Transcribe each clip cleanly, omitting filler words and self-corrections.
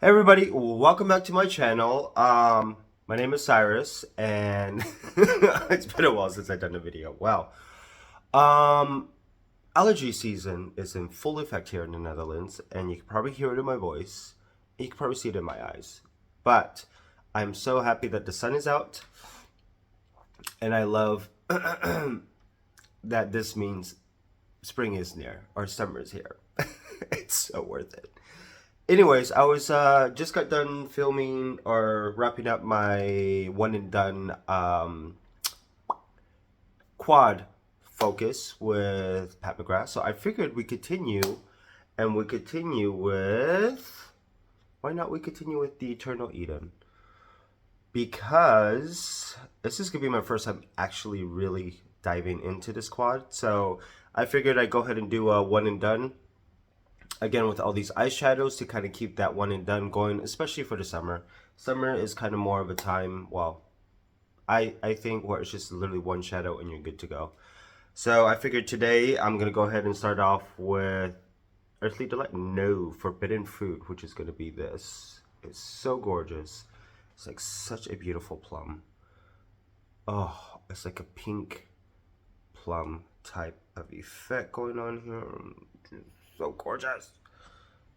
Hey everybody, welcome back to my channel. My name is Cyrus, and it's been a while since I've done a video. Wow. Um, Allergy season is in full effect here in the Netherlands, and you can probably hear it in my voice. You can probably see it in my eyes. But I'm so happy that the sun is out, and I love that this means spring is near or summer is here. It's so worth it. Anyways, I was just got done filming or wrapping up my one and done quad focus with Pat McGrath. So I figured we continue, and we continue with, why not we continue with the Eternal Eden? Because this is gonna be my first time actually really diving into this quad. So I figured I'd go ahead and do a one and done again with all these eyeshadows to kind of keep that one and done going, especially for the summer. Summer is kind of more of a time, well, I think where it's just literally one shadow and you're good to go. So I figured today I'm gonna go ahead and start off with Earthly Delight, no, Forbidden Fruit, which is gonna be this. It's so gorgeous. It's like such a beautiful plum. Oh, it's like a pink plum type of effect going on here. So gorgeous.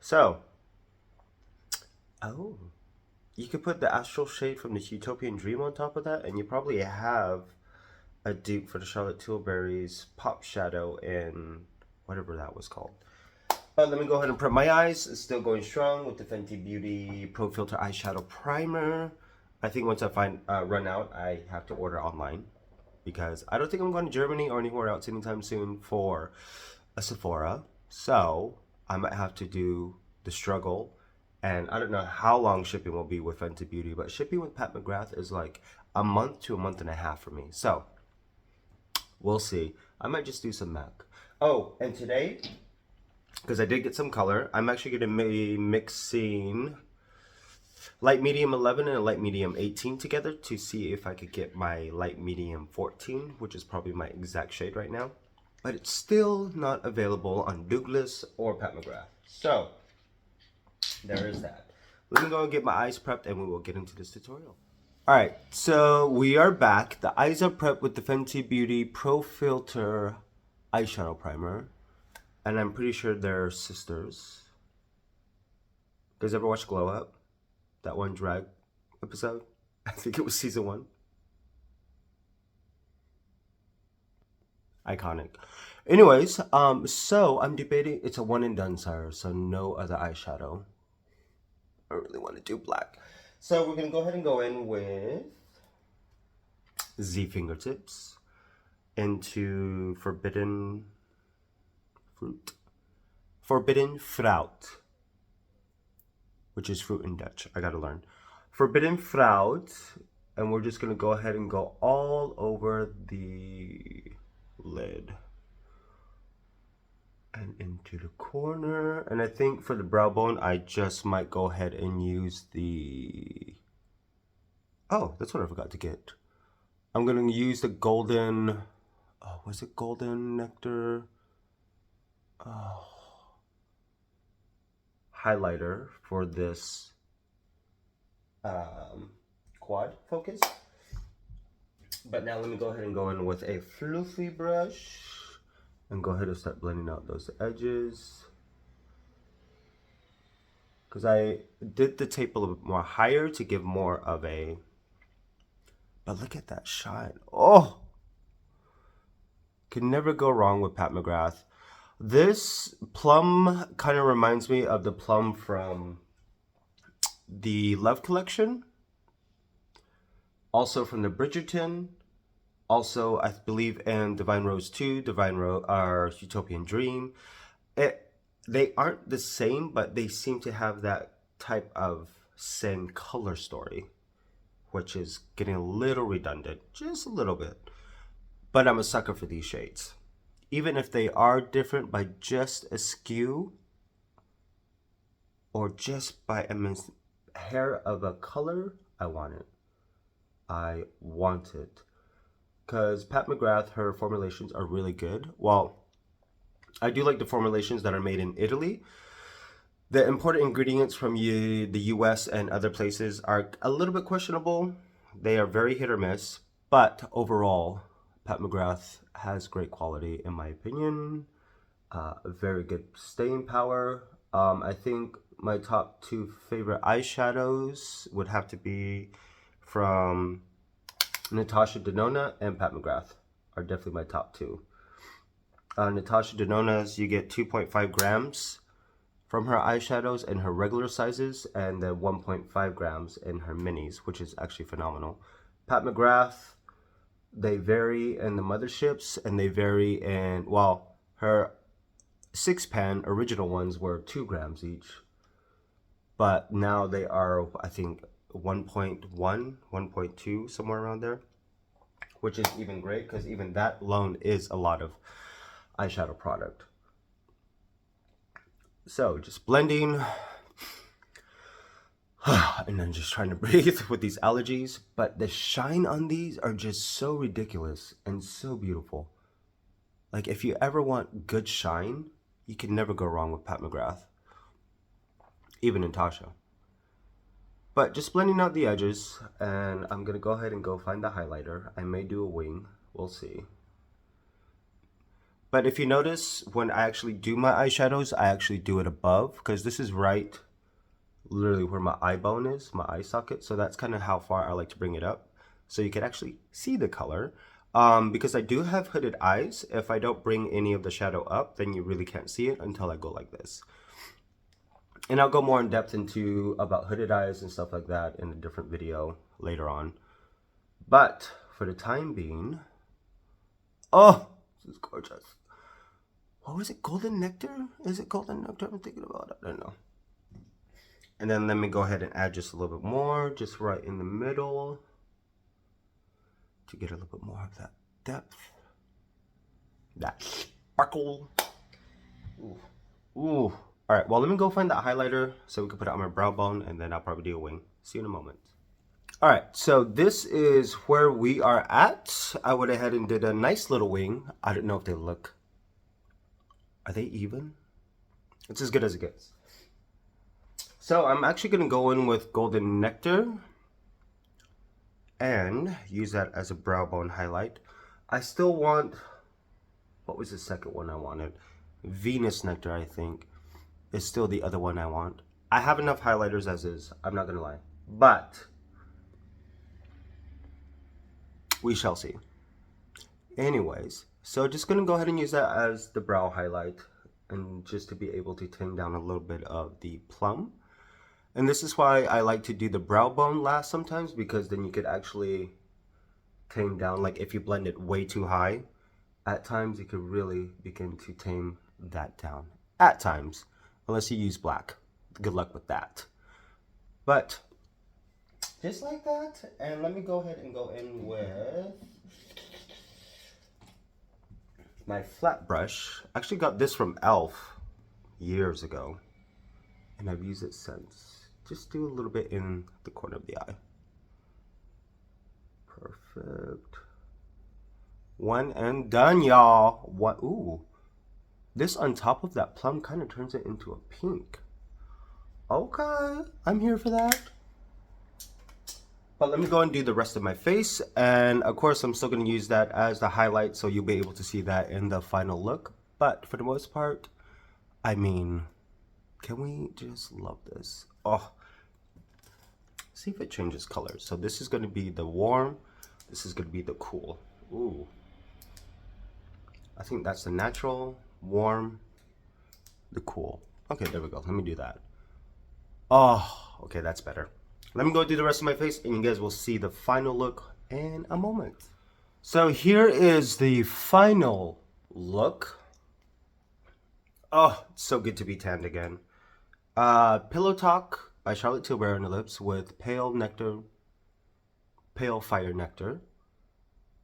So, oh, you could put the astral shade from the Utopian Dream on top of that, and you probably have a dupe for the Charlotte Tilbury's Pop Shadow in whatever that was called. But let me go ahead and prep my eyes. It's still going strong with the Fenty Beauty Pro Filter Eyeshadow Primer. I think once I run out, I have to order online because I don't think I'm going to Germany or anywhere else anytime soon for a Sephora. So I might have to do the struggle, and I don't know how long shipping will be with Fenty Beauty, but shipping with Pat McGrath is like a month to a month and a half for me. So we'll see. I might just do some MAC. Oh, and today, because I did get some color, I'm actually going to be mixing light medium 11 and a light medium 18 together to see if I could get my light medium 14, which is probably my exact shade right now. But it's still not available on Douglas or Pat McGrath. So there is that. Let me go and get my eyes prepped and we will get into this tutorial. Alright, so we are back. The eyes are prepped with the Fenty Beauty Pro Filter Eyeshadow Primer. And I'm pretty sure they're sisters. You guys ever watch Glow Up? That one drag episode? I think it was season 1. Iconic. Anyways, so I'm debating, it's a one and done, sire, so no other eyeshadow. I really want to do black. So we're going to go ahead and go in with Z Fingertips into Forbidden Fruit. Forbidden Fruit, which is fruit in Dutch. I gotta learn. Forbidden Fruit, and we're just going to go ahead and go all over the lid and into the corner. And I think for the brow bone I just might go ahead and use the, oh, that's what I forgot to get. I'm gonna use the golden, oh, was it golden nectar, oh, highlighter for this quad focus. But now let me go ahead and go in with a fluffy brush and go ahead and start blending out those edges. Because I did the tape a little bit more higher to give more of a, but look at that shine. Oh! Can never go wrong with Pat McGrath. This plum kind of reminds me of the plum from the Love Collection. Also from the Bridgerton. Also, I believe in Divine Rose 2, Divine Rose, or Utopian Dream. They aren't the same, but they seem to have that type of same color story, which is getting a little redundant, just a little bit. But I'm a sucker for these shades. Even if they are different by just a skew, or just by a hair of a color, I want it. I want it. Because Pat McGrath, her formulations are really good. Well, I do like the formulations that are made in Italy. The important ingredients from the US and other places are a little bit questionable. They are very hit or miss, but overall, Pat McGrath has great quality in my opinion. Very good staying power. I think my top two favorite eyeshadows would have to be from Natasha Denona and Pat McGrath are definitely my top two. Natasha Denona's, you get 2.5 grams from her eyeshadows in her regular sizes, and then 1.5 grams in her minis, which is actually phenomenal. Pat McGrath, they vary in the motherships, and they vary in, well, her 6-pan original ones were 2 grams each, but now they are, I think, 1.1, 1.2, somewhere around there, which is even great because even that alone is a lot of eyeshadow product. So just blending and then just trying to breathe with these allergies, but the shine on these are just so ridiculous and so beautiful. Like if you ever want good shine, you can never go wrong with Pat McGrath, even Natasha. But just blending out the edges, and I'm gonna go ahead and go find the highlighter. I may do a wing, we'll see. But if you notice, when I actually do my eyeshadows, I actually do it above, because this is right literally where my eye bone is, my eye socket. So that's kind of how far I like to bring it up, so you can actually see the color. Because I do have hooded eyes, if I don't bring any of the shadow up, then you really can't see it until I go like this. And I'll go more in depth into about hooded eyes and stuff like that in a different video later on. But for the time being, oh, this is gorgeous. What was it? Golden Nectar? Is it Golden Nectar I'm thinking about? I don't know. And then let me go ahead and add just a little bit more, just right in the middle, to get a little bit more of that depth, that sparkle. Ooh. Ooh. All right, well, let me go find that highlighter so we can put it on my brow bone, and then I'll probably do a wing. See you in a moment. All right, so this is where we are at. I went ahead and did a nice little wing. I don't know if they look, are they even? It's as good as it gets. So I'm actually gonna go in with Golden Nectar and use that as a brow bone highlight. I still want, what was the second one I wanted? Venus Nectar, I think, is still the other one I want. I have enough highlighters as is, I'm not gonna lie, but we shall see. Anyways, so just gonna go ahead and use that as the brow highlight, and just to be able to tone down a little bit of the plum. And this is why I like to do the brow bone last sometimes, because then you could actually tame down, like if you blend it way too high, at times you could really begin to tame that down. At times, unless you use black. Good luck with that. But just like that, and let me go ahead and go in with my flat brush. I actually got this from e.l.f. years ago, and I've used it since. Just do a little bit in the corner of the eye. Perfect. One and done, y'all. What? Ooh. This on top of that plum kind of turns it into a pink. Okay, I'm here for that. But let me go and do the rest of my face. And of course, I'm still going to use that as the highlight, so you'll be able to see that in the final look. But for the most part, I mean, can we just love this? Oh, see if it changes colors. So this is going to be the warm. This is going to be the cool. Ooh. I think that's the natural, warm, the cool. Okay, there we go. Let me do that. Oh, okay, that's better. Let me go do the rest of my face, and you guys will see the final look in a moment. So here is the final look. Oh, it's so good to be tanned again. Pillow Talk by Charlotte Tilbury on the lips with Pale Fire Nectar.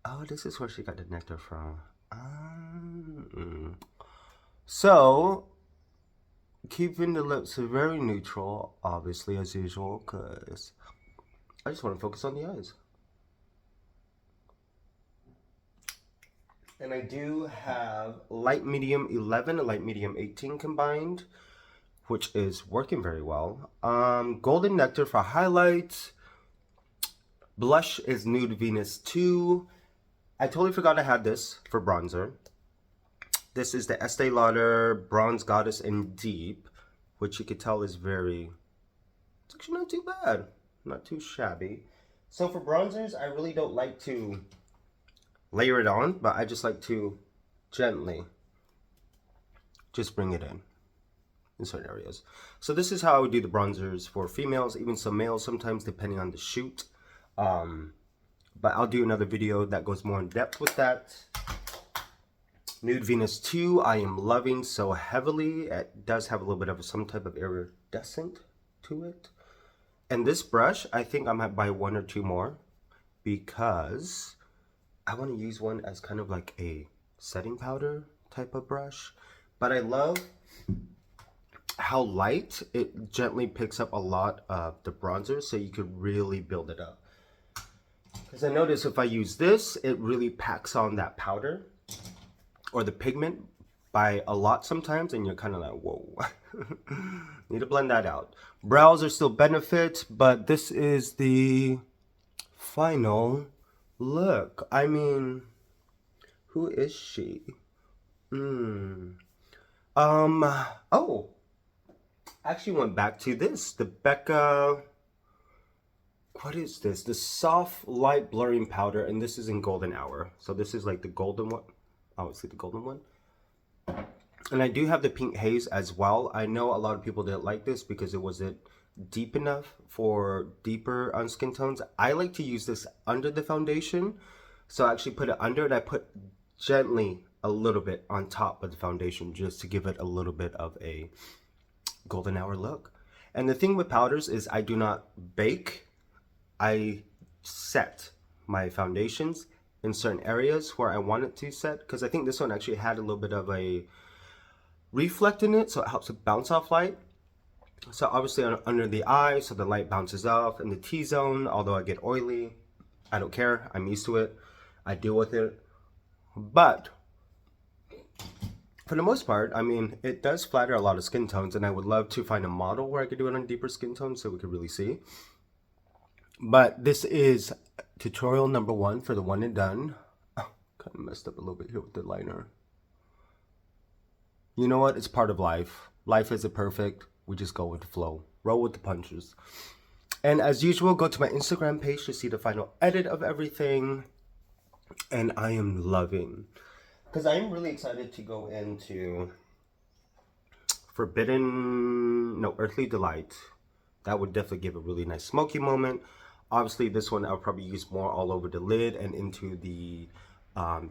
Oh, this is where she got the nectar from. So, keeping the lips very neutral, obviously, as usual, because I just want to focus on the eyes. And I do have light medium 11 and light medium 18 combined, which is working very well. Golden Nectar for highlights. Blush is Nude Venus 2. I totally forgot I had this for bronzer. This is the Estee Lauder Bronze Goddess in Deep, which you could tell is very, it's actually not too bad. Not too shabby. So for bronzers, I really don't like to layer it on, but I just like to gently just bring it in certain areas. So this is how I would do the bronzers for females, even some males sometimes, depending on the shoot. But I'll do another video that goes more in depth with that. Nude Venus 2, I am loving so heavily. It does have a little bit of some type of iridescent to it. And this brush, I think I might buy one or two more because I want to use one as kind of like a setting powder type of brush. But I love how light it gently picks up a lot of the bronzer, so you could really build it up. Because I notice if I use this, it really packs on that powder or the pigment by a lot sometimes, and you're kind of like, whoa. Need to blend that out. Brows are still Benefit, but this is the final look. I mean, who is she? Oh, actually went back to this, the Becca, what is this? The Soft Light Blurring Powder, and this is in Golden Hour. So this is like the golden one, obviously the golden one. And I do have the Pink Haze as well. I know a lot of people didn't like this because it wasn't deep enough for deeper on skin tones. I like to use this under the foundation. So I actually put it under, and I put gently a little bit on top of the foundation just to give it a little bit of a golden hour look. And the thing with powders is I do not bake. I set my foundations in certain areas where I want it to set, because I think this one actually had a little bit of a reflect in it, so it helps to bounce off light. So obviously under the eye, so the light bounces off. In the T-zone, although I get oily, I don't care. I'm used to it. I deal with it. But for the most part, I mean, it does flatter a lot of skin tones, and I would love to find a model where I could do it on deeper skin tones so we could really see. But this is tutorial number 1 for the one and done. Oh, kind of messed up a little bit here with the liner. You know what? It's part of life. Life isn't perfect. We just go with the flow. Roll with the punches. And as usual, go to my Instagram page to see the final edit of everything. And I am loving, because I am really excited to go into Earthly Delight. That would definitely give a really nice smoky moment. Obviously, this one I'll probably use more all over the lid and into the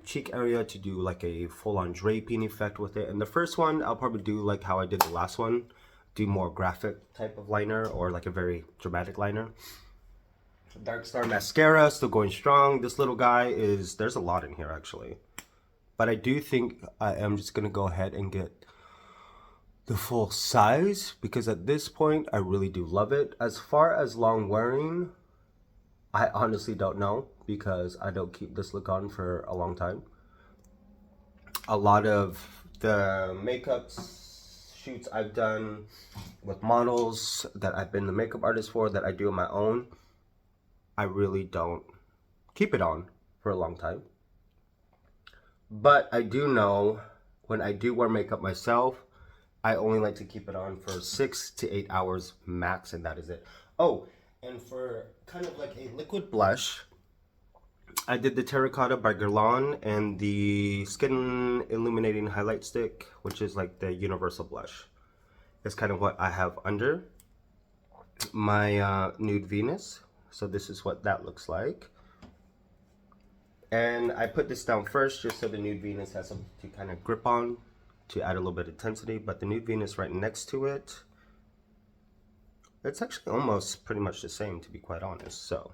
cheek area to do like a full-on draping effect with it. And the first one, I'll probably do like how I did the last one. Do more graphic type of liner, or like a very dramatic liner. Dark Star Mascara, still going strong. This little guy is, there's a lot in here actually. But I do think I am just going to go ahead and get the full size, because at this point I really do love it. As far as long wearing, I honestly don't know, because I don't keep this look on for a long time. A lot of the makeup shoots I've done with models that I've been the makeup artist for, that I do on my own, I really don't keep it on for a long time. But I do know when I do wear makeup myself, I only like to keep it on for 6 to 8 hours max, and that is it. Oh, and for kind of like a liquid blush, I did the Terracotta by Guerlain and the Skin Illuminating Highlight Stick, which is like the universal blush. It's kind of what I have under my Nude Venus. So this is what that looks like. And I put this down first just so the Nude Venus has something to kind of grip on to add a little bit of intensity. But the Nude Venus right next to it, it's actually almost pretty much the same, to be quite honest. So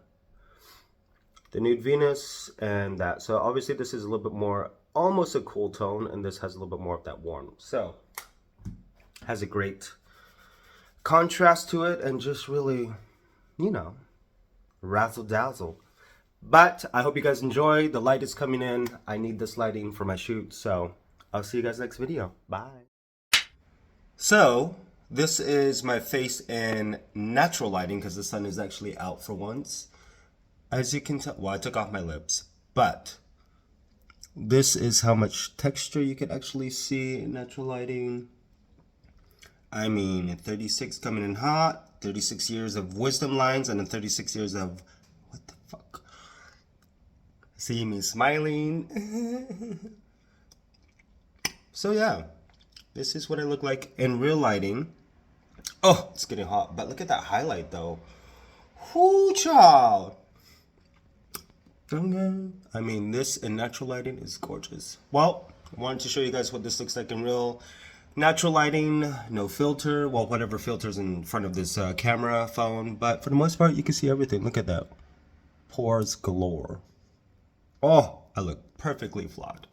the Nude Venus and that. So obviously this is a little bit more, almost a cool tone, and this has a little bit more of that warm. So has a great contrast to it, and just really, you know, razzle dazzle. But I hope you guys enjoy. The light is coming in. I need this lighting for my shoot, so I'll see you guys next video. Bye. So This is my face in natural lighting because the sun is actually out for once. As you can tell, well, I took off my lips, but this is how much texture you can actually see in natural lighting. I mean, 36 coming in hot, 36 years of wisdom lines, and then 36 years of, what the fuck? See me smiling. So yeah, this is what I look like in real lighting. Oh, it's getting hot, but look at that highlight though. Whoo, child. I mean, this in natural lighting is gorgeous. Well, I wanted to show you guys what this looks like in real natural lighting, no filter, well, whatever filters in front of this camera phone, but for the most part, you can see everything. Look at that. Pores galore. Oh, I look perfectly flawed.